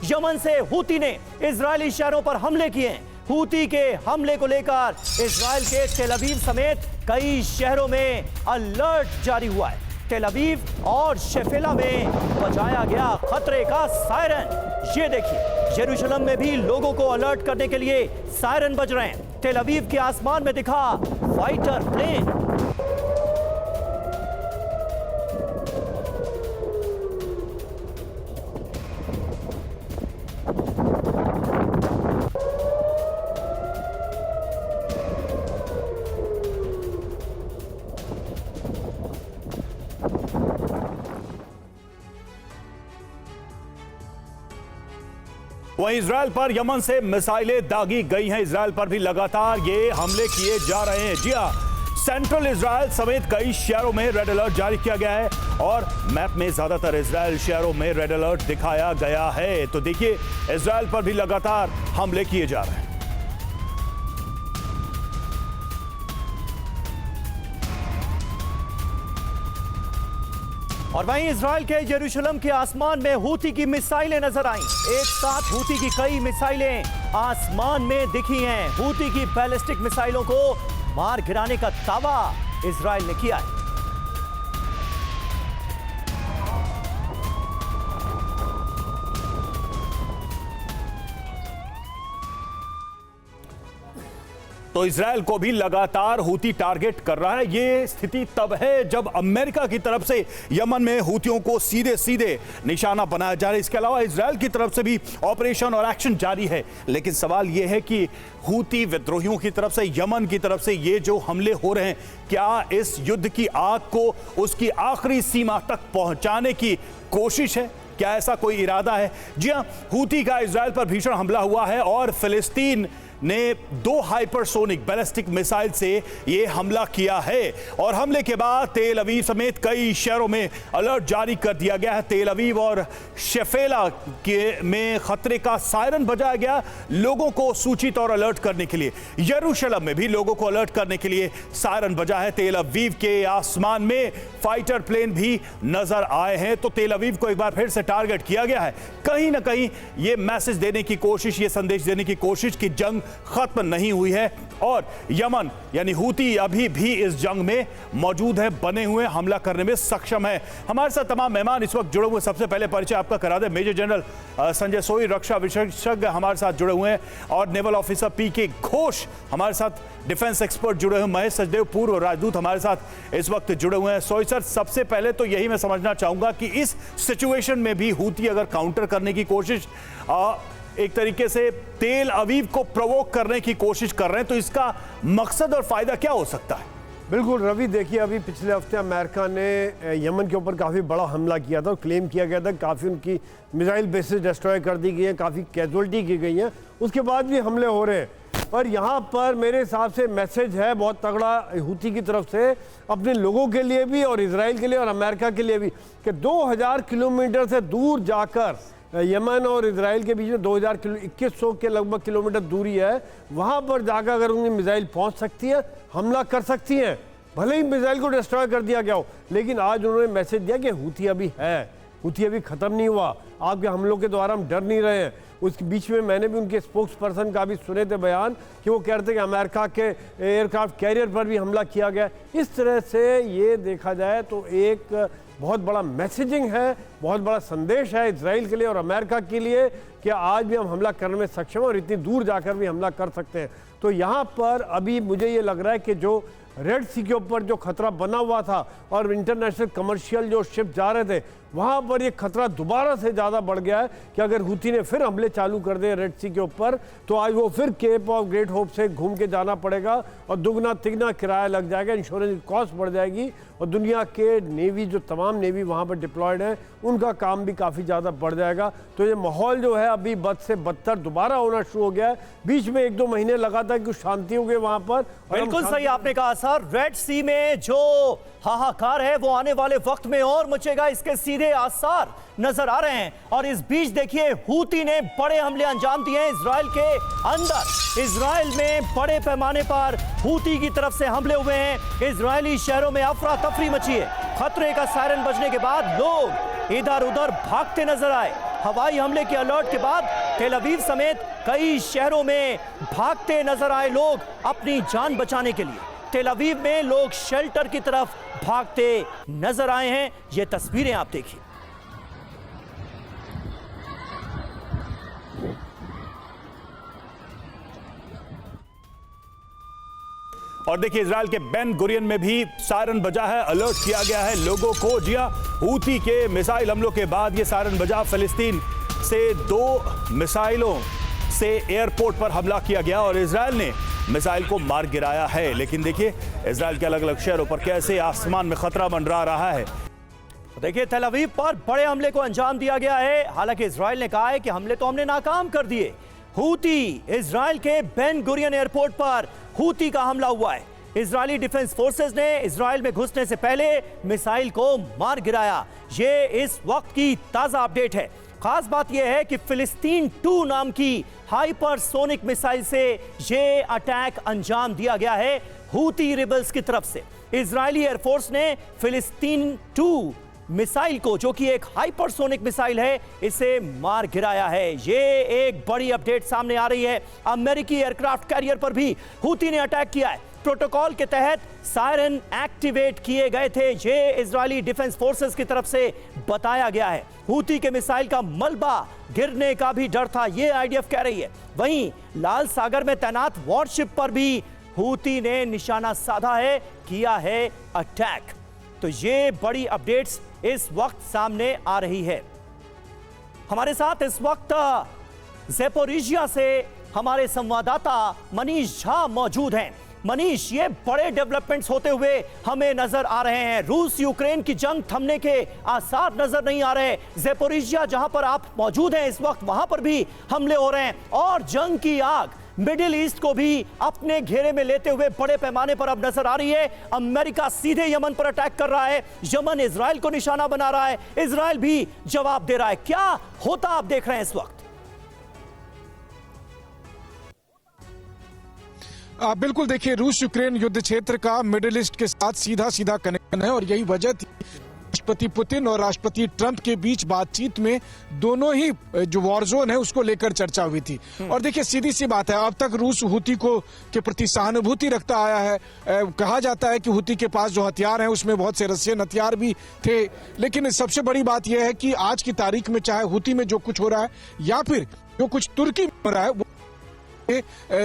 Yemen से Houthi ने Israeli शहरों पर हमले किए। हूती के हमले को लेकर इजराइल के तेल अवीव समेत कई शहरों में अलर्ट जारी हुआ है। तेल अवीव और शेफेला में बजाया गया खतरे का सायरन। ये देखिए, यरूशलेम में भी लोगों को अलर्ट करने के लिए सायरन बज रहे हैं। तेल अवीव के आसमान में दिखा फाइटर प्लेन। वहीं इजराइल पर यमन से मिसाइलें दागी गई हैं। इजराइल पर भी लगातार ये हमले किए जा रहे हैं। जी हां, सेंट्रल इजराइल समेत कई शहरों में रेड अलर्ट जारी किया गया है और मैप में ज्यादातर इजराइल शहरों में रेड अलर्ट दिखाया गया है। तो देखिए, इजराइल पर भी लगातार हमले किए जा रहे हैं। और वहीं इजराइल के यरूशलेम के आसमान में हूती की मिसाइलें नजर आईं। एक साथ हूती की कई मिसाइलें आसमान में दिखी हैं। हूती की बैलिस्टिक मिसाइलों को मार गिराने का दावा इजराइल ने किया है। तो इजराइल को भी लगातार हूती टारगेट कर रहा है। ये स्थिति तब है जब अमेरिका की तरफ से यमन में हूतियों को सीधे सीधे निशाना बनाया जा रहा है। इसके अलावा इजराइल की तरफ से भी ऑपरेशन और एक्शन जारी है। लेकिन सवाल यह है कि हूती विद्रोहियों की तरफ से, यमन की तरफ से ये जो हमले हो रहे हैं, क्या इस युद्ध की आग को उसकी आखिरी सीमा तक पहुंचाने की कोशिश है? क्या ऐसा कोई इरादा है? जी हां, हूती का इजराइल पर भीषण हमला हुआ है और फिलिस्तीन ने 2 हाइपरसोनिक बैलिस्टिक मिसाइल से यह हमला किया है। और हमले के बाद तेल अवीव समेत कई शहरों में अलर्ट जारी कर दिया गया है। तेल अवीव और शेफेला के में खतरे का सायरन बजाया गया लोगों को सूचित और अलर्ट करने के लिए। यरूशलेम में भी लोगों को अलर्ट करने के लिए सायरन बजा है। तेल अवीव के आसमान में फाइटर प्लेन भी नजर आए हैं। तो तेल अवीव को एक बार फिर से टारगेट किया गया है। कहीं ना कहीं यह मैसेज देने की कोशिश, यह संदेश देने की कोशिश कि जंग खत्म नहीं हुई है और यमन यानी हूती अभी भी इस जंग में मौजूद है, बने हुए हमला करने में सक्षम है। हमारे साथ तमाम मेहमान इस वक्त जुड़े हुए। सबसे पहले परिचय आपका करा दे, मेजर जनरल संजय सोई, रक्षा विशेषज्ञ हमारे साथ जुड़े हुए हैं, और नेवल ऑफिसर पीके घोष हमारे साथ, डिफेंस एक्सपर्ट जुड़े हुए, महेश सचदेव पूर्व राजदूत हमारे साथ इस वक्त जुड़े हुए हैं। सोई सर, सबसे पहले तो यही मैं समझना चाहूंगा कि इस सिचुएशन में भी हूती अगर काउंटर करने की कोशिश, एक तरीके से तेल अवीव को प्रोवोक करने की कोशिश कर रहे हैं, तो इसका मकसद और फायदा क्या हो सकता है? बिल्कुल रवि, देखिए अभी पिछले हफ्ते अमेरिका ने यमन के ऊपर काफ़ी बड़ा हमला किया था और क्लेम किया गया था काफ़ी उनकी मिसाइल बेसेस डिस्ट्रॉय कर दी गई हैं, काफ़ी कैजुअल्टी की गई हैं। उसके बाद भी हमले हो रहे हैं। पर यहाँ पर मेरे हिसाब से मैसेज है बहुत तगड़ा हूती की तरफ से अपने लोगों के लिए भी और इजराइल के लिए और अमेरिका के लिए भी, कि 2000 किलोमीटर से दूर जाकर, यमन और इजराइल के बीच में 2100 के लगभग किलोमीटर दूरी है, वहाँ पर जाकर अगर उनकी मिसाइल पहुँच सकती है, हमला कर सकती हैं। भले ही मिसाइल को डिस्ट्रॉय कर दिया गया हो, लेकिन आज उन्होंने मैसेज दिया कि हूती अभी है, हूती अभी ख़त्म नहीं हुआ, आपके हमलों के द्वारा हम डर नहीं रहे हैं। उसके बीच में मैंने भी उनके स्पोक्स पर्सन का भी सुने थे बयान कि वो कह रहे थे कि अमेरिका के एयरक्राफ्ट कैरियर पर भी हमला किया गया। इस तरह से ये देखा जाए तो एक बहुत बड़ा मैसेजिंग है, बहुत बड़ा संदेश है इजराइल के लिए और अमेरिका के लिए कि आज भी हम हमला करने में सक्षम हैं और इतनी दूर जाकर भी हमला कर सकते हैं। तो यहाँ पर अभी मुझे ये लग रहा है कि जो रेड सी के ऊपर जो खतरा बना हुआ था और इंटरनेशनल कमर्शियल जो शिप जा रहे थे, वहाँ पर ये खतरा दोबारा से ज़्यादा बढ़ गया है कि अगर हूती ने फिर हमले चालू कर दिए रेड सी के ऊपर, तो आज वो फिर केप ऑफ ग्रेट होप से घूम के जाना पड़ेगा और दुगना तिगना किराया लग जाएगा, इंश्योरेंस कॉस्ट बढ़ जाएगी और दुनिया के नेवी जो तमाम नेवी वहाँ पर डिप्लॉयड हैं उनका काम भी काफ़ी ज़्यादा बढ़ जाएगा। तो ये माहौल जो है अभी बद से बदतर दोबारा होना शुरू हो गया है। बीच में 1-2 महीने लगा था कि शांति हो गई वहाँ पर। बिल्कुल सही आपने कहा सर, रेड सी में जो हाहाकार है वो आने वाले वक्त में और मचेगा, इसके सीधे आसार नजर आ रहे हैं। और इस बीच देखिए हूती ने बड़े हमले अंजाम दिए इजराइल के अंदर। इजराइल में बड़े पैमाने पर हूती की तरफ से हमले हुए हैं। इजरायली शहरों में अफरा तफरी मची है। खतरे का सायरन बजने के बाद लोग इधर उधर भागते नजर आए। हवाई हमले के अलर्ट के बाद तेल अवीव समेत कई शहरों में भागते नजर आए लोग अपनी जान बचाने के लिए। तेल अवीव में लोग शेल्टर की तरफ भागते नजर आए हैं। ये तस्वीरें आप देखिए। और देखिए इजराइल के बेन गुरियन में भी सायरन बजा है, अलर्ट किया गया है लोगों को। जी हां, हूती के मिसाइल हमलों के बाद ये सायरन बजा। फिलिस्तीन से 2 मिसाइलों से एयरपोर्ट पर हमला किया गया और इजराइल ने मिसाइल को मार गिराया है। लेकिन देखिए इजराइल के अलग अलग शहरों पर कैसे आसमान में खतरा मंडरा रहा है। देखिए तेल अवीव पर बड़े हमले को अंजाम दिया गया है। हालांकि इजराइल ने कहा है कि हमले तो हमने नाकाम कर दिए। हूती इजराइल के बेन गुरियन एयरपोर्ट पर हूती का हमला हुआ है। इजरायली डिफेंस फोर्सेस ने इजराइल में घुसने से पहले मिसाइल को मार गिराया। ये इस वक्त की ताजा अपडेट है। खास बात यह है कि फिलिस्तीन 2 नाम की हाइपरसोनिक मिसाइल से ये अटैक अंजाम दिया गया है हूती रिबल्स की तरफ से। इजरायली एयरफोर्स ने फिलिस्तीन 2 मिसाइल को, जो कि एक हाइपरसोनिक मिसाइल है, इसे मार गिराया है। ये एक बड़ी अपडेट सामने आ रही है। अमेरिकी एयरक्राफ्ट कैरियर पर भी हूती ने अटैक किया है। प्रोटोकॉल के तहत सायरन एक्टिवेट किए गए थे। ये इजरायली डिफेंस फोर्सेस की तरफ से बताया गया है। हूती के मिसाइल का मलबा गिरने का भी डर था, ये आईडीएफ कह रही है। वहीं लाल सागर में तैनात वॉरशिप पर भी हूती ने निशाना साधा है, किया है अटैक। तो ये बड़ी अपडेट्स इस वक्त सामने आ रही है। हमारे साथ इस वक्त ज़ेपोरिजिया से हमारे संवाददाता मनीष झा मौजूद हैं। मनीष, ये बड़े डेवलपमेंट्स होते हुए हमें नजर आ रहे हैं। रूस यूक्रेन की जंग थमने के आसार नजर नहीं आ रहे। ज़ेपोरिजिया जहां पर आप मौजूद हैं इस वक्त, वहां पर भी हमले हो रहे हैं और जंग की आग मिडिल ईस्ट को भी अपने घेरे में लेते हुए बड़े पैमाने पर अब नजर आ रही है। अमेरिका सीधे यमन पर अटैक कर रहा है, यमन इजराइल को निशाना बना रहा है, इजराइल भी जवाब दे रहा है। क्या होता आप देख रहे हैं इस वक्त? बिल्कुल, देखिए रूस यूक्रेन युद्ध क्षेत्र का मिडिल ईस्ट के साथ सीधा सीधा कनेक्शन है और यही वजह थी राष्ट्रपति पुतिन और राष्ट्रपति ट्रंप के बीच बातचीत में दोनों ही जो वॉर जोन है उसको लेकर चर्चा हुई थी। और देखिए सीधी सी बात है, अब तक रूस हूती को के प्रति सहानुभूति रखता आया है। कहा जाता है कि हूती के पास जो हथियार हैं उसमें बहुत से रशियन हथियार भी थे। लेकिन सबसे बड़ी बात यह है कि आज की तारीख में चाहे हूती में जो कुछ हो रहा है या फिर जो कुछ तुर्की में हो रहा है,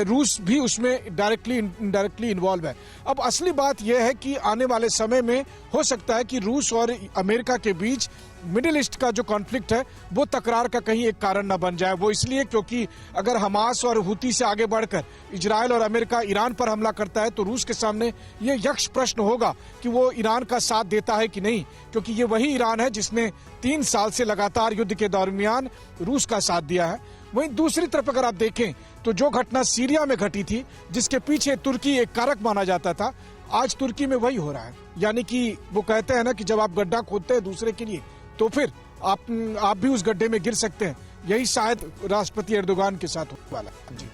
रूस भी उसमें डायरेक्टली इनडायरेक्टली इन्वॉल्व है। अब असली बात यह है कि आने वाले समय में हो सकता है कि रूस और अमेरिका के बीच मिडिल ईस्ट का जो कॉन्फ्लिक्ट है वो तकरार का कहीं एक कारण न बन जाए। वो इसलिए क्योंकि अगर हमास और हूती से आगे बढ़कर इजराइल और अमेरिका ईरान पर हमला करता है तो रूस के सामने ये यक्ष प्रश्न होगा कि वो ईरान का साथ देता है कि नहीं, क्योंकि ये वही ईरान है जिसने 3 साल से लगातार युद्ध के दरमियान रूस का साथ दिया है। वहीं दूसरी तरफ अगर आप देखें तो जो घटना सीरिया में घटी थी, जिसके पीछे तुर्की एक कारक माना जाता था, आज तुर्की में वही हो रहा है। यानी कि वो कहते हैं ना कि जब आप गड्ढा खोदते हैं दूसरे के लिए तो फिर आप भी उस गड्ढे में गिर सकते हैं। यही शायद राष्ट्रपति एर्दोगान के साथ होने वाला है। जी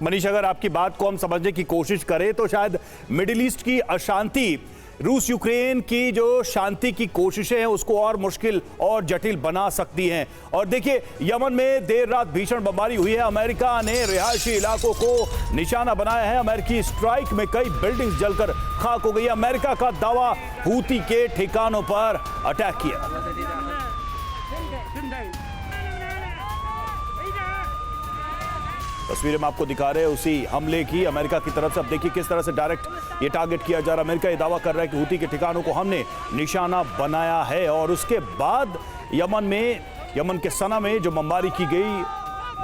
मनीष, अगर आपकी बात को हम समझने की कोशिश करें तो शायद मिडिल ईस्ट की अशांति रूस यूक्रेन की जो शांति की कोशिशें हैं उसको और मुश्किल और जटिल बना सकती हैं। और देखिए यमन में देर रात भीषण बमबारी हुई है। अमेरिका ने रिहायशी इलाकों को निशाना बनाया है। अमेरिकी स्ट्राइक में कई बिल्डिंग्स जलकर खाक हो गई। अमेरिका का दावा, हूती के ठिकानों पर अटैक किया। तस्वीरें में आपको दिखा रहे हैं उसी हमले की अमेरिका की तरफ से। अब देखिए किस तरह से डायरेक्ट ये टारगेट किया जा रहा है। अमेरिका ये दावा कर रहा है कि हूती के ठिकानों को हमने निशाना बनाया है। और उसके बाद यमन के सना में जो बमबारी की गई,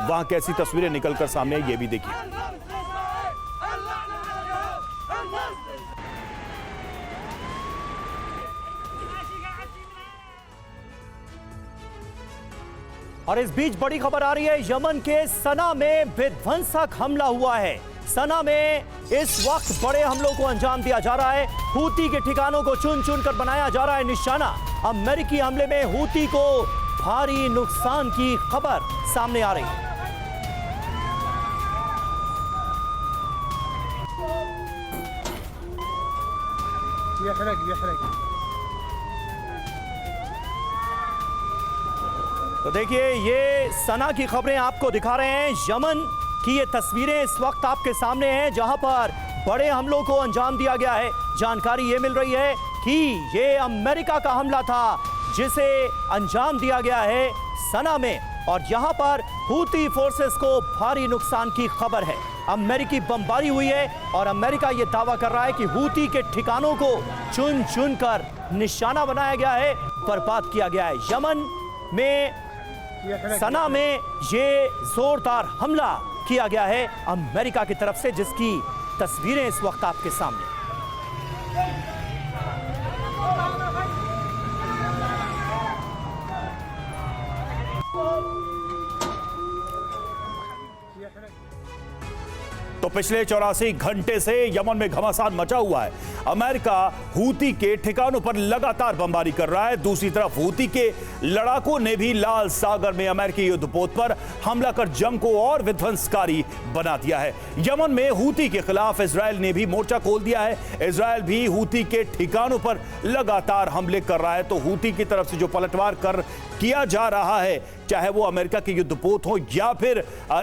वहां कैसी तस्वीरें निकलकर सामने आई, ये भी देखिए। और इस बीच बड़ी खबर आ रही है, यमन के सना में विध्वंसक हमला हुआ है। सना में इस वक्त बड़े हमलों को अंजाम दिया जा रहा है। हूती के ठिकानों को चुन चुन कर बनाया जा रहा है निशाना। अमेरिकी हमले में हूती को भारी नुकसान की खबर सामने आ रही है। तो देखिए ये सना की खबरें आपको दिखा रहे हैं। यमन की ये तस्वीरें इस वक्त आपके सामने हैं जहां पर बड़े हमलों को अंजाम दिया गया है। जानकारी ये मिल रही है कि ये अमेरिका का हमला था जिसे अंजाम दिया गया है सना में, और यहां पर हूती फोर्सेस को भारी नुकसान की खबर है। अमेरिकी बमबारी हुई है और अमेरिका ये दावा कर रहा है कि हूती के ठिकानों को चुन चुन कर निशाना बनाया गया है, बर्बाद किया गया है। यमन में सना में ये जोरदार हमला किया गया है अमेरिका की तरफ से, जिसकी तस्वीरें इस वक्त आपके सामने। तो पिछले 84 घंटे से यमन में घमासान मचा हुआ है। अमेरिका हूती के ठिकानों पर लगातार बमबारी कर रहा है। दूसरी तरफ हूती के लड़ाकों ने भी लाल सागर में अमेरिकी युद्धपोत पर हमला कर जंग को और विध्वंसकारी बना दिया है। यमन में हूती के खिलाफ इजराइल ने भी मोर्चा खोल दिया है। इजराइल भी हूती के ठिकानों पर लगातार हमले कर रहा है। तो हूती की तरफ से जो पलटवार किया जा रहा है, चाहे वो अमेरिका के युद्धपोत हो या फिर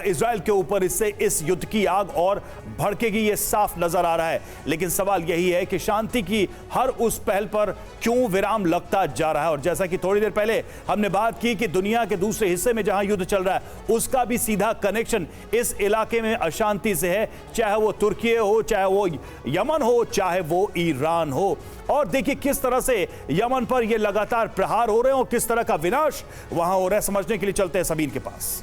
इजराइल के ऊपर, इससे इस युद्ध की आग और भड़केगी, ये साफ नजर आ रहा है। लेकिन सवाल यही है कि शांति की हर उस पहल पर क्यों विराम लगता जा रहा है। और जैसा कि थोड़ी देर पहले हमने बात की कि दुनिया के दूसरे हिस्से में जहां युद्ध चल रहा है उसका भी सीधा कनेक्शन इस इलाके में अशांति से है, चाहे वो तुर्की हो, चाहे वो यमन हो, चाहे वो ईरान हो। और देखिए किस तरह से यमन पर ये लगातार प्रहार हो रहे हैं और किस तरह का विनाश वहां हो रहा है। समझने के लिए चलते हैं सबीन के पास।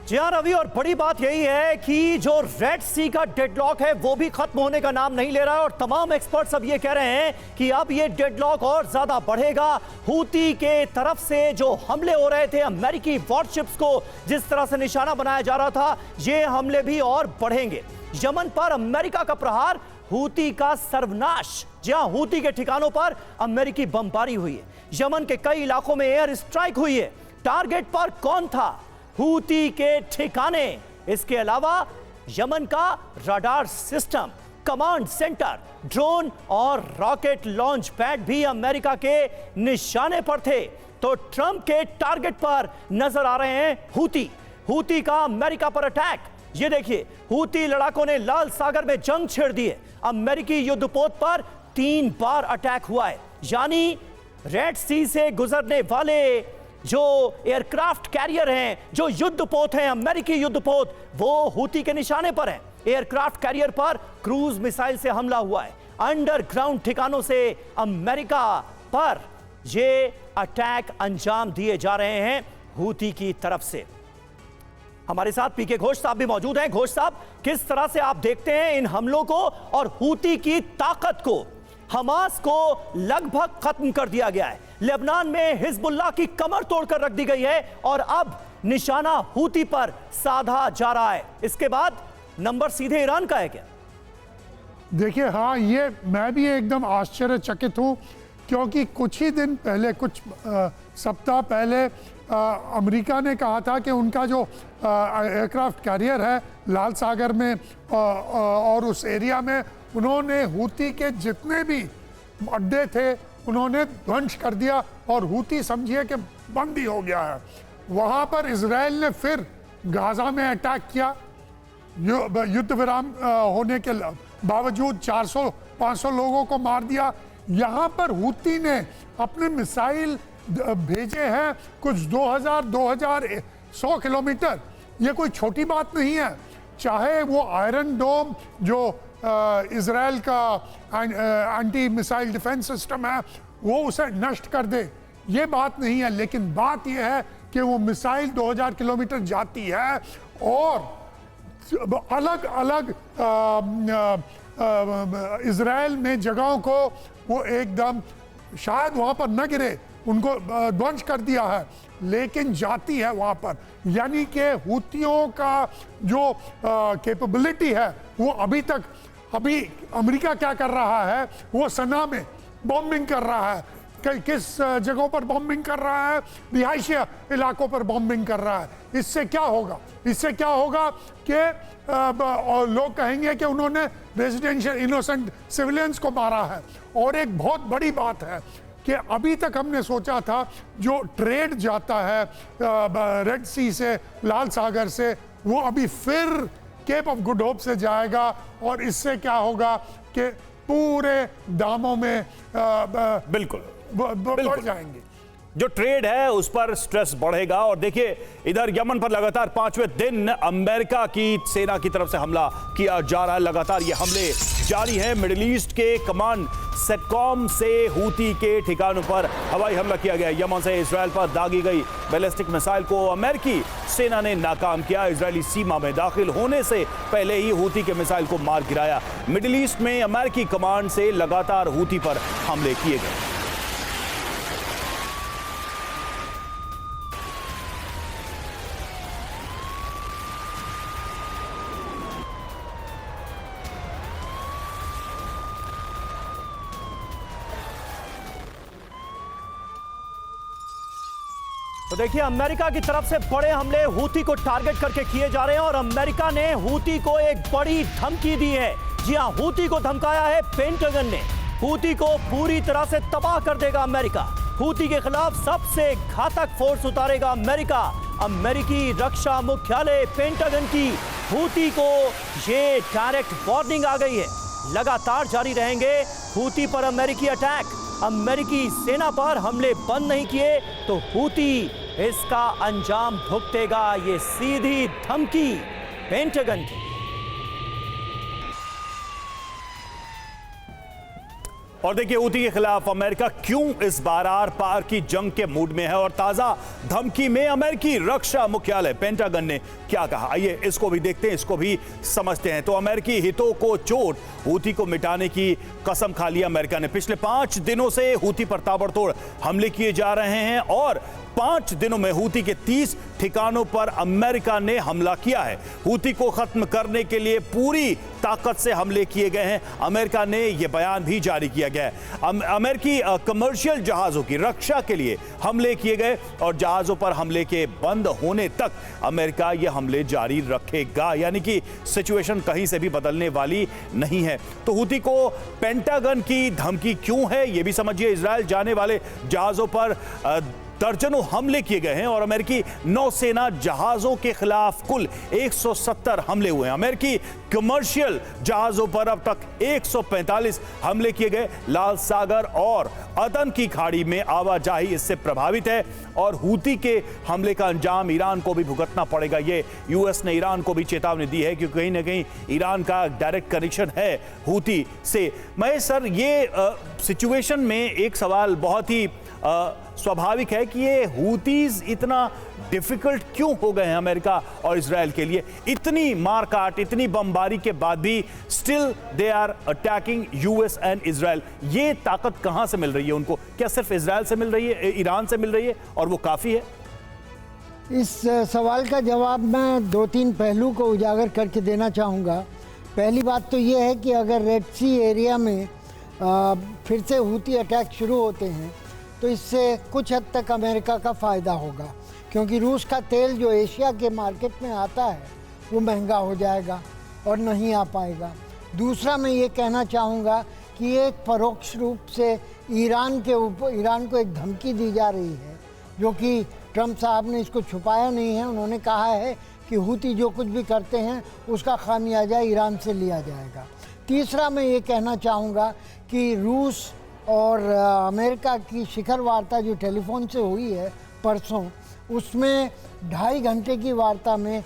जी हाँ रवि, और बड़ी बात यही है कि जो रेड सी का डेडलॉक है वो भी खत्म होने का नाम नहीं ले रहा है, और तमाम एक्सपर्ट्स अब ये कह रहे हैं कि अब ये डेडलॉक और ज्यादा बढ़ेगा। हूती के तरफ से जो हमले हो रहे थे अमेरिकी वॉरशिप्स को जिस तरह से निशाना बनाया जा रहा था, ये हमले भी और बढ़ेंगे। यमन पर अमेरिका का प्रहार, हूती का सर्वनाश। जहां हूती के ठिकानों पर अमेरिकी बमबारी हुई है, यमन के कई इलाकों में एयर स्ट्राइक हुई है। टारगेट पर कौन था? हूती के ठिकाने। इसके अलावा यमन का radar system, command centre, drone और रॉकेट लॉन्च पैड भी अमेरिका के निशाने पर थे। तो ट्रंप के टारगेट पर नजर आ रहे हैं हूती का अमेरिका पर अटैक। ये देखिए, हूती लड़ाकों ने लाल सागर में जंग छेड़ दी है। अमेरिकी युद्धपोत पर 3 बार अटैक हुआ है। यानी रेड सी से गुजरने वाले जो एयरक्राफ्ट कैरियर हैं, जो युद्धपोत हैं, अमेरिकी युद्धपोत, वो हूती के निशाने पर हैं। एयरक्राफ्ट कैरियर पर क्रूज मिसाइल से हमला हुआ है। अंडरग्राउंड ठिकानों से अमेरिका पर ये अटैक अंजाम दिए जा रहे हैं हूती की तरफ से। हमारे साथ पीके घोष साहब भी मौजूद हैं। घोष साहब, किस तरह से आप देखते हैं इन हमलों को और हूती की ताकत को? हमास को लगभग खत्म कर दिया गया है, लेबनान में हिजबुल्लाह की कमर तोड़कर रख दी गई है और अब निशाना हूती पर साधा जा रहा है। इसके बाद नंबर सीधे ईरान का है क्या? देखिए, हाँ, ये मैं भी एकदम आश्चर्यचकित हूँ, क्योंकि कुछ ही दिन पहले, कुछ सप्ताह पहले अमेरिका ने कहा था कि उनका जो एयरक्राफ्ट कैरियर है लाल सागर में और उस एरिया में, उन्होंने हूती के जितने भी अड्डे थे उन्होंने ध्वंस कर दिया और हूती समझिए कि बंद ही हो गया है। वहाँ पर इजराइल ने फिर गाजा में अटैक किया। युद्ध विराम होने के बावजूद 400-500 लोगों को मार दिया। यहाँ पर हूती ने अपने मिसाइल भेजे हैं कुछ 2100 किलोमीटर। ये कोई छोटी बात नहीं है। चाहे वो आयरन डोम जो इजराइल का एंटी मिसाइल डिफेंस सिस्टम है वो उसे नष्ट कर दे, ये बात नहीं है। लेकिन बात यह है कि वो मिसाइल 2000 किलोमीटर जाती है और अलग अलग इजराइल में जगहों को वो एकदम, शायद वहाँ पर न गिरे, उनको ध्वंस कर दिया है, लेकिन जाती है वहाँ पर। यानी कि हूतियों का जो कैपेबिलिटी है वो अभी अमेरिका क्या कर रहा है, वो सना में बॉम्बिंग कर रहा है। किस जगहों पर बॉम्बिंग कर रहा है? रिहायशी इलाकों पर बॉम्बिंग कर रहा है। इससे क्या होगा? इससे क्या होगा कि लोग कहेंगे कि उन्होंने रेजिडेंशियल इनोसेंट सिविलियंस को मारा है। और एक बहुत बड़ी बात है कि अभी तक हमने सोचा था जो ट्रेड जाता है रेड सी से, लाल सागर से, वो अभी फिर केप ऑफ गुड होप से जाएगा और इससे क्या होगा कि पूरे दामों में बिल्कुल बढ़ जाएंगे। जो ट्रेड है उस पर स्ट्रेस बढ़ेगा। और देखिए इधर यमन पर लगातार 5वें दिन अमेरिका की सेना की तरफ से हमला किया जा रहा है। लगातार ये हमले जारी हैं। मिडिल ईस्ट के कमांड सेटकॉम से हूती के ठिकानों पर हवाई हमला किया गया। यमन से इजराइल पर दागी गई बैलिस्टिक मिसाइल को अमेरिकी सेना ने नाकाम किया। इजरायली सीमा में दाखिल होने से पहले ही हूती के मिसाइल को मार गिराया। मिडिल ईस्ट में अमेरिकी कमांड से लगातार हूती पर हमले किए गए। तो देखिए अमेरिका की तरफ से बड़े हमले हूती को टारगेट करके किए जा रहे हैं और अमेरिका ने हूती को एक बड़ी धमकी दी है। जी हां, हूती को धमकाया है पेंटागन ने। हूती को पूरी तरह से तबाह कर देगा अमेरिका। हूती के खिलाफ सबसे घातक फोर्स उतारेगा अमेरिका। अमेरिकी रक्षा मुख्यालय पेंटागन की हूती को ये डायरेक्ट वार्निंग आ गई है। लगातार जारी रहेंगे हूती पर अमेरिकी अटैक। अमेरिकी सेना पर हमले बंद नहीं किए तो हूती इसका अंजाम भुगतेगा। ये सीधी धमकी पेंटागन की। और देखिए हूती के खिलाफ अमेरिका क्यों इस बार आर पार की जंग के मूड में है और ताजा धमकी में अमेरिकी रक्षा मुख्यालय पेंटागन ने क्या कहा, आइए इसको भी देखते हैं, इसको भी समझते हैं। तो अमेरिकी हितों को चोट, हूती को मिटाने की कसम खा ली अमेरिका ने। पिछले 5 दिनों से हूती पर ताबड़तोड़ हमले किए जा रहे हैं और 5 दिनों में हूती के 30 ठिकानों पर अमेरिका ने हमला किया है। हूती को खत्म करने के लिए पूरी ताकत से हमले किए गए हैं। अमेरिका ने यह बयान भी जारी किया गया है। अमेरिकी कमर्शियल जहाजों की रक्षा के लिए हमले किए गए और जहाजों पर हमले के बंद होने तक अमेरिका यह हमले जारी रखेगा, यानी कि सिचुएशन कहीं से भी बदलने वाली नहीं है। तो हूती को पेंटागन की धमकी क्यों है यह भी समझिए। इजराइल जाने वाले जहाजों पर दर्जनों हमले किए गए हैं और अमेरिकी नौसेना जहाजों के खिलाफ कुल 170 हमले हुए हैं। अमेरिकी कमर्शियल जहाजों पर अब तक 145 हमले किए गए। लाल सागर और अदन की खाड़ी में आवाजाही इससे प्रभावित है और हूती के हमले का अंजाम ईरान को भी भुगतना पड़ेगा। ये यूएस ने ईरान को भी चेतावनी दी है क्योंकि कहीं ना कहीं ईरान का डायरेक्ट कनेक्शन है हूती से। महेश सर, ये सिचुएशन में एक सवाल बहुत ही स्वाभाविक है कि ये हूतीज इतना डिफिकल्ट क्यों हो गए हैं अमेरिका और इजराइल के लिए। इतनी मारकाट, इतनी बमबारी के बाद भी still they are attacking US and Israel. ये ताकत कहां से मिल रही है उनको? क्या सिर्फ इजराइल से मिल रही है, ईरान से मिल रही है और वो काफी है? इस सवाल का जवाब मैं 2-3 पहलू को उजागर करके देना चाहूँगा। पहली बात तो ये है कि अगर रेड सी एरिया में फिर से हूती अटैक शुरू होते हैं तो इससे कुछ हद तक अमेरिका का फ़ायदा होगा, क्योंकि रूस का तेल जो एशिया के मार्केट में आता है वो महंगा हो जाएगा और नहीं आ पाएगा। दूसरा मैं ये कहना चाहूँगा कि एक परोक्ष रूप से ईरान को एक धमकी दी जा रही है, जो कि ट्रंप साहब ने इसको छुपाया नहीं है। उन्होंने कहा है कि हूती जो कुछ भी करते हैं उसका खामियाजा ईरान से लिया जाएगा। तीसरा मैं ये कहना चाहूँगा कि रूस और अमेरिका की शिखर वार्ता जो टेलीफोन से हुई है परसों, उसमें 2.5 घंटे की वार्ता में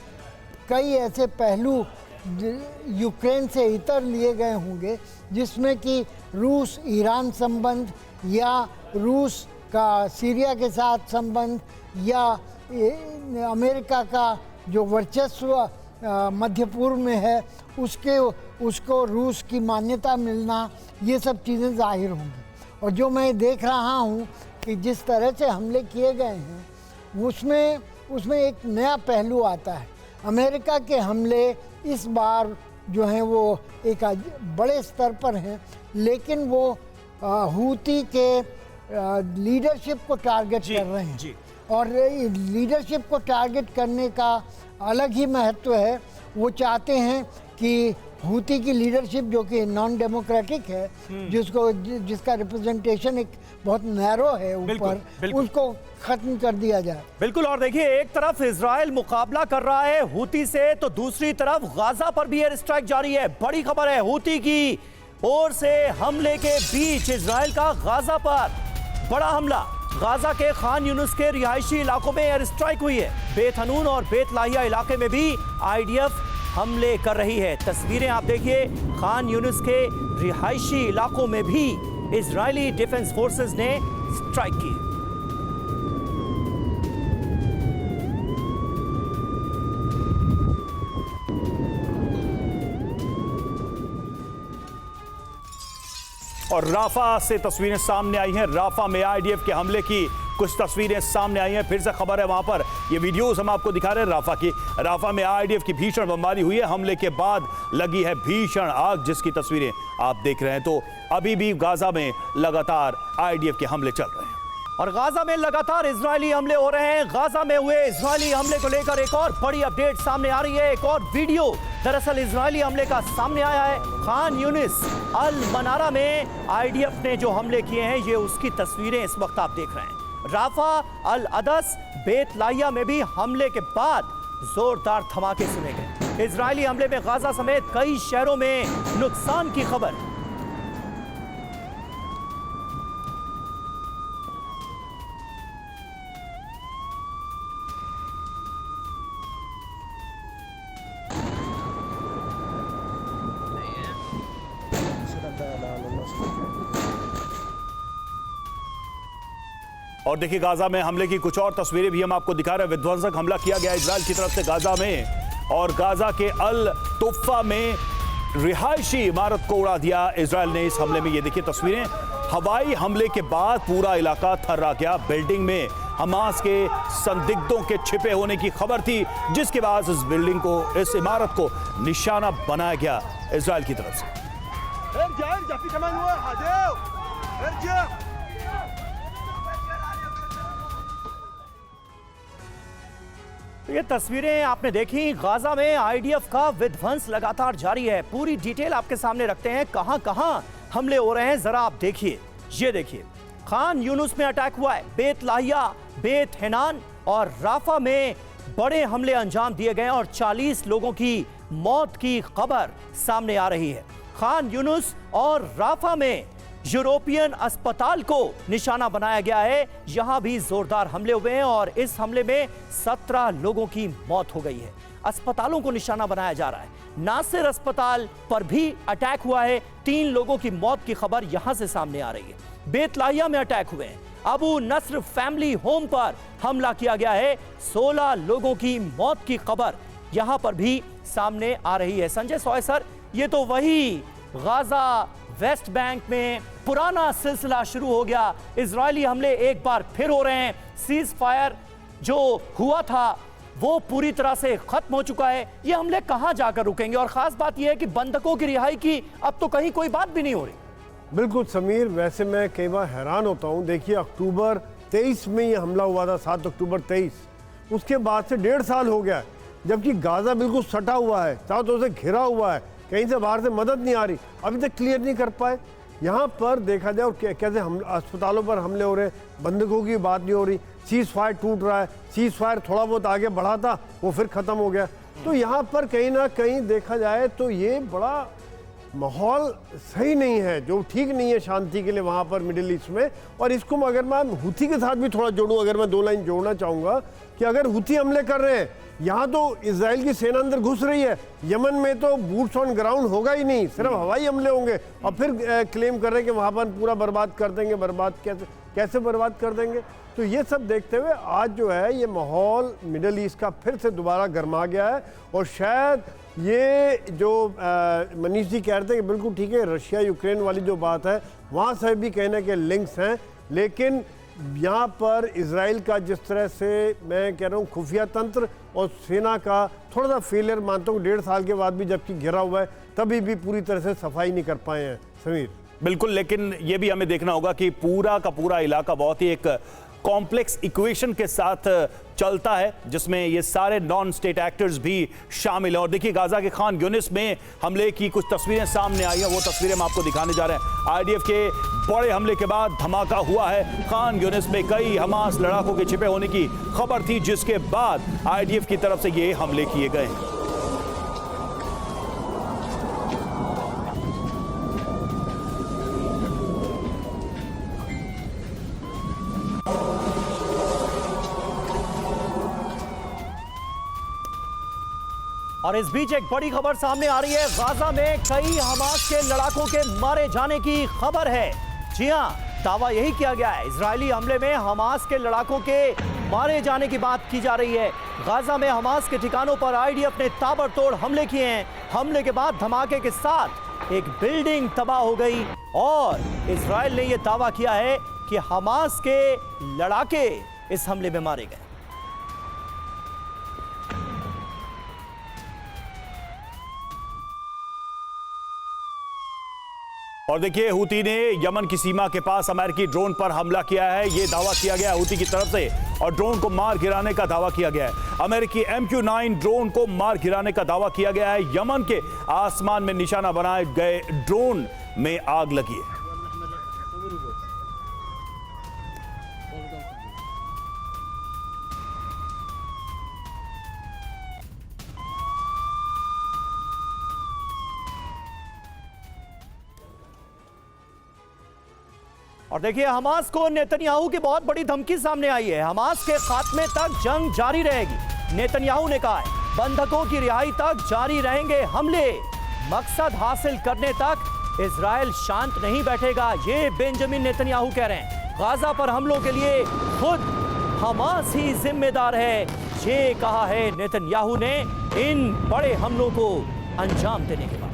कई ऐसे पहलू यूक्रेन से इतर लिए गए होंगे जिसमें कि रूस ईरान संबंध या रूस का सीरिया के साथ संबंध या अमेरिका का जो वर्चस्व मध्य पूर्व में है उसको रूस की मान्यता मिलना, ये सब चीज़ें जाहिर होंगी। और जो मैं देख रहा हूँ कि जिस तरह से हमले किए गए हैं उसमें एक नया पहलू आता है। अमेरिका के हमले इस बार जो हैं वो एक बड़े स्तर पर हैं, लेकिन वो हूती के लीडरशिप को टारगेट कर रहे हैं जी। और लीडरशिप को टारगेट करने का अलग ही महत्व है। वो चाहते हैं कि हूती की लीडरशिप जो कि नॉन डेमोक्रेटिक है, जिसका रिप्रेजेंटेशन एक बहुत नैरो है ऊपर, उसको खत्म कर दिया जाए। बिल्कुल। और देखिए, एक तरफ इजराइल मुकाबला कर रहा है हूती से, तो दूसरी तरफ गाजा पर भी एयर स्ट्राइक जारी है। बड़ी खबर है, हूती की ओर से हमले के बीच इजराइल का गाजा पर बड़ा हमला। गाजा के खान यूनुस के रिहायशी इलाकों में एयर स्ट्राइक हुई है। बेत हनून और बेत लाहिया इलाके में भी आईडीएफ हमले कर रही है। तस्वीरें आप देखिए, खान यूनुस के रिहायशी इलाकों में भी इजरायली डिफेंस फोर्सेस ने स्ट्राइक की। और राफा से तस्वीरें सामने आई हैं। राफा में आईडीएफ के हमले की कुछ तस्वीरें सामने आई हैं। फिर से खबर है, वहां पर ये वीडियोस हम आपको दिखा रहे हैं राफा की। राफा में आईडीएफ की भीषण बमबारी हुई है। हमले के बाद लगी है भीषण आग, जिसकी तस्वीरें आप देख रहे हैं। तो अभी भी गाजा में लगातार आईडीएफ के हमले चल रहे हैं और गाजा में लगातार इजरायली हमले हो रहे हैं। गाजा में हुए इजरायली हमले को लेकर एक और बड़ी अपडेट सामने आ रही है। एक और वीडियो दरअसल इजरायली हमले का सामने आया है। खान यूनिस अल मनारा में आईडीएफ ने जो हमले किए हैं, ये उसकी तस्वीरें इस वक्त आप देख रहे हैं। राफा, अल अदस, बेत लाहिया में भी हमले के बाद जोरदार धमाके सुने गए। इजरायली हमले में गाजा समेत कई शहरों में नुकसान की खबर। और देखिए, गाजा में हमले की कुछ और तस्वीरें भी हम आपको दिखा रहे हैं। विध्वंसक हमला किया गया इजराइल की तरफ से गाजा में, और गाजा के अल तुफ़ा में रिहायशी इमारत को उड़ा दिया इजराइल ने इस हमले में। ये देखिए तस्वीरें, हवाई हमले के बाद पूरा इलाका थर्रा गया। बिल्डिंग में हमास के संदिग्धों के छिपे होने की खबर थी, जिसके बाद इस बिल्डिंग को, इस इमारत को निशाना बनाया गया इजराइल की तरफ से। ये तस्वीरें आपने देखी। गाजा में आईडीएफ का विध्वंस लगातार जारी है। पूरी डिटेल आपके सामने रखते हैं, कहां कहां हमले हो रहे हैं, जरा आप देखिए। ये देखिए, खान यूनुस में अटैक हुआ है, बेत लाहिया, बेत हेनान और राफा में बड़े हमले अंजाम दिए गए और 40 लोगों की मौत की खबर सामने आ रही है। खान यूनुस और राफा में यूरोपियन अस्पताल को निशाना बनाया गया है। यहां भी जोरदार हमले हुए हैं और इस हमले में 17 लोगों की मौत हो गई है। अस्पतालों को निशाना बनाया जा रहा है। नासिर अस्पताल पर भी अटैक हुआ है। 3 लोगों की मौत की खबर यहां से सामने आ रही है। बेत लाहिया में अटैक हुए हैं। अबू नस्र फैमिली होम पर हमला किया गया है। 16 लोगों की मौत की खबर यहां पर भी सामने आ रही है। संजय सॉय सर, ये तो वही गाजा वेस्ट बैंक में पुराना सिलसिला शुरू हो गया। इजरायली हमले एक बार फिर हो रहे हैं। सीज फायर जो हुआ था वो पूरी तरह से खत्म हो चुका है। ये हमले कहां जाकर रुकेंगे? और खास बात यह है कि बंधकों की रिहाई की अब तो कहीं कोई बात भी नहीं हो रही। बिल्कुल समीर, वैसे मैं कई बार हैरान होता हूं। देखिए, अक्टूबर 23 में ये हमला हुआ था, 7 अक्टूबर 23। उसके बाद से 1.5 साल हो गया, जबकि गाजा बिल्कुल सटा हुआ है, चारों तरफ से घिरा हुआ है, कहीं से बाहर से मदद नहीं आ रही, अभी तक क्लियर नहीं कर पाए। यहाँ पर देखा जाए और कैसे हम अस्पतालों पर हमले हो रहे हैं, बंधकों की बात नहीं हो रही, सीज फायर टूट रहा है। सीज फायर थोड़ा बहुत आगे बढ़ा था, वो फिर ख़त्म हो गया। तो यहाँ पर कहीं ना कहीं देखा जाए तो ये बड़ा माहौल सही नहीं है, जो ठीक नहीं है शांति के लिए वहाँ पर मिडिल ईस्ट में। और इसको अगर मैं हूथी के साथ भी थोड़ा जोड़ूँ, अगर मैं 2 लाइन जोड़ना चाहूँगा कि अगर हूथी हमले कर रहे हैं, यहाँ तो इजराइल की सेना अंदर घुस रही है, यमन में तो बूट्स ऑन ग्राउंड होगा ही नहीं, सिर्फ हवाई हमले होंगे, और फिर क्लेम कर रहे हैं कि वहाँ पर पूरा बर्बाद कर देंगे। बर्बाद कैसे बर्बाद कर देंगे? तो ये सब देखते हुए आज जो है ये माहौल मिडिल ईस्ट का फिर से दोबारा गर्मा गया है। और शायद ये जो मनीष जी कह रहे थे कि बिल्कुल ठीक है, रशिया यूक्रेन वाली जो बात है वहाँ से भी कहने के लिंक्स हैं, लेकिन यहाँ पर इजराइल का जिस तरह से मैं कह रहा हूँ खुफिया तंत्र और सेना का थोड़ा सा फेलियर मानता हूँ 1.5 साल के बाद भी, जबकि घिरा हुआ है, तभी भी पूरी तरह से सफाई नहीं कर पाए हैं। समीर, बिल्कुल, लेकिन ये भी हमें देखना होगा कि पूरा का पूरा इलाका बहुत ही एक कॉम्प्लेक्स इक्वेशन के साथ चलता है, जिसमें ये सारे नॉन स्टेट एक्टर्स भी शामिल हैं। और देखिए गाजा के खान यूनिस में हमले की कुछ तस्वीरें सामने आई हैं, वो तस्वीरें हम आपको दिखाने जा रहे हैं। आईडीएफ के बड़े हमले के बाद धमाका हुआ है खान यूनिस में। कई हमास लड़ाकों के छिपे होने की खबर थी, जिसके बाद आईडीएफ की तरफ से ये हमले किए गए हैं। और इस बीच एक बड़ी खबर सामने आ रही है। गाजा में कई हमास के लड़ाकों के मारे जाने की खबर है। जी हां, दावा यही किया गया है। इजरायली हमले में हमास के लड़ाकों के मारे जाने की बात की जा रही है। गाजा में हमास के ठिकानों पर आईडीएफ ने ताबड़तोड़ हमले किए हैं। हमले के बाद धमाके के साथ एक बिल्डिंग तबाह हो गई और इजरायल ने यह दावा किया है कि हमास के लड़ाके इस हमले में मारे गए। और देखिए हूती ने यमन की सीमा के पास अमेरिकी ड्रोन पर हमला किया है, यह दावा किया गया हूती की तरफ से, और ड्रोन को मार गिराने का दावा किया गया है। अमेरिकी MQ-9 ड्रोन को मार गिराने का दावा किया गया है। यमन के आसमान में निशाना बनाए गए ड्रोन में आग लगी है। और देखिए हमास को नेतन्याहू की बहुत बड़ी धमकी सामने आई है। हमास के खात्मे तक जंग जारी रहेगी। नेतन्याहू ने कहा है बंधकों की रिहाई तक जारी रहेंगे हमले, मकसद हासिल करने तक इजरायल शांत नहीं बैठेगा, ये बेंजामिन नेतन्याहू कह रहे हैं। गाजा पर हमलों के लिए खुद हमास ही जिम्मेदार है, ये कहा है नेतन्याहू ने इन बड़े हमलों को अंजाम देने के बाद।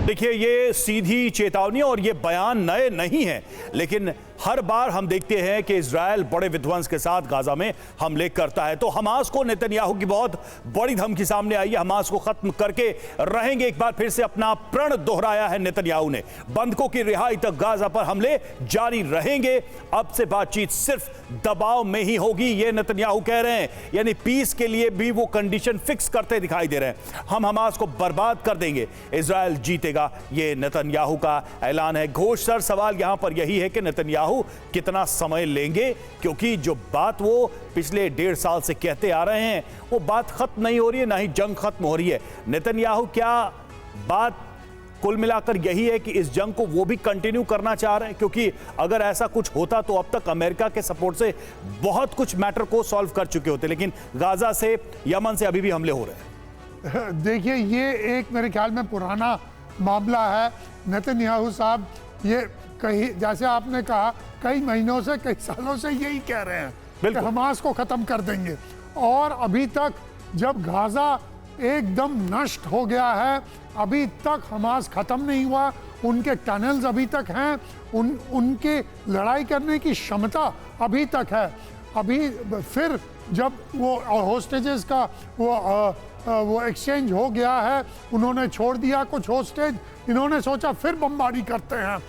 देखिए ये सीधी चेतावनी और ये बयान नए नहीं हैं, लेकिन हर बार हम देखते हैं कि इजरायल बड़े विध्वंस के साथ गाजा में हमले करता है। तो हमास को नेतन्याहू की बहुत बड़ी धमकी सामने आई है। हमास को खत्म करके रहेंगे, एक बार फिर से अपना प्रण दोहराया है नेतन्याहू ने। बंधकों की रिहाई तक गाजा पर हमले जारी रहेंगे। अब से बातचीत सिर्फ दबाव में ही होगी, ये नेतन्याहू कह रहे हैं। यानी पीस के लिए भी वो कंडीशन फिक्स करते दिखाई दे रहे हैं। हम हमास को बर्बाद कर देंगे, इजरायल जीतेगा, ये नेतन्याहू का ऐलान है। घोष सर, सवाल यहां पर यही है कि नेतन्याहू कितना समय लेंगे, क्योंकि जो बात वो पिछले 1.5 साल से कहते आ रहे हैं वो बात खत्म नहीं हो रही है, ना ही जंग खत्म हो रही है। नेतन्याहू क्या बात कुल मिलाकर यही है कि इस जंग को वो भी कंटिन्यू करना चाह रहे हैं? क्योंकि अगर ऐसा कुछ होता तो अब तक अमेरिका के सपोर्ट से बहुत कुछ मैटर को सॉल्व कर चुके होते, लेकिन गाजा से, यमन से अभी भी हमले हो रहे हैं। देखिए ये एक मेरे ख्याल में पुराना मामला है। नेतन्याहू साहब ये कई, जैसे आपने कहा, कई महीनों से, कई सालों से यही कह रहे हैं कि हमास को खत्म कर देंगे। और अभी तक जब गाजा एकदम नष्ट हो गया है, अभी तक हमास खत्म नहीं हुआ। उनके टनल्स अभी तक हैं, उनके लड़ाई करने की क्षमता अभी तक है। अभी फिर जब वो होस्टेजेस का वो एक्सचेंज हो गया है, उन्होंने छोड़ दिया कुछ होस्टेज, इन्होंने सोचा फिर बमबारी करते हैं।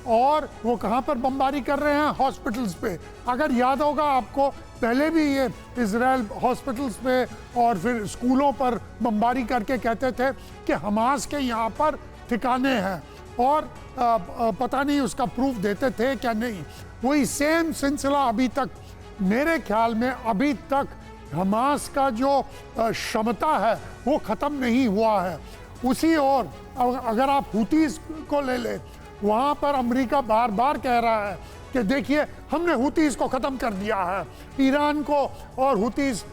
और वो कहाँ पर बमबारी कर रहे हैं? हॉस्पिटल्स पे। अगर याद होगा आपको, पहले भी ये इजराइल हॉस्पिटल्स पे और फिर स्कूलों पर बमबारी करके कहते थे कि हमास के यहाँ पर ठिकाने हैं, और पता नहीं उसका प्रूफ देते थे क्या नहीं। वही सेम सिलसिला अभी तक, मेरे ख्याल में अभी तक हमास का जो क्षमता है वो ख़त्म नहीं हुआ है। उसी ओर अगर आप हूतीस को ले लें, वहाँ पर अमेरिका बार बार कह रहा है कि देखिए हमने हूतीस को ख़त्म कर दिया है। ईरान को और हूतीस,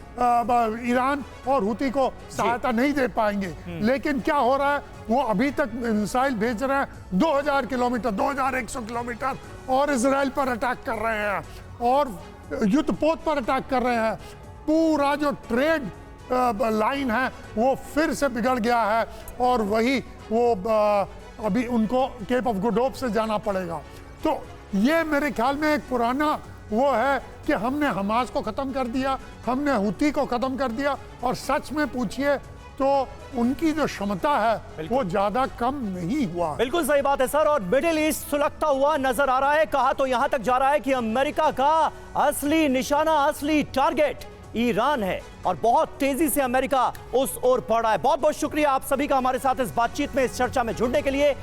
ईरान और हूती को सहायता नहीं दे पाएंगे। लेकिन क्या हो रहा है, वो अभी तक मिसाइल भेज रहे हैं 2000 किलोमीटर, 2100 किलोमीटर, और इजराइल पर अटैक कर रहे हैं और युद्धपोत पर अटैक कर रहे हैं। पूरा जो ट्रेड लाइन है वो फिर से बिगड़ गया है, और वही वो अभी उनको केप ऑफ गुड होप से जाना पड़ेगा। तो ये मेरे ख्याल में एक पुराना वो है कि हमने हमास को ख़त्म कर दिया, हमने हूती को ख़त्म कर दिया। और सच में पूछिए तो उनकी जो क्षमता है वो ज्यादा कम नहीं हुआ। बिल्कुल सही बात है सर। और मिडिल ईस्ट सुलगता हुआ नजर आ रहा है। कहा तो यहां तक जा रहा है कि अमेरिका का असली निशाना, असली टारगेट ईरान है और बहुत तेजी से अमेरिका उस ओर बढ़ रहा है। बहुत बहुत शुक्रिया आप सभी का हमारे साथ इस बातचीत में, इस चर्चा में जुड़ने के लिए।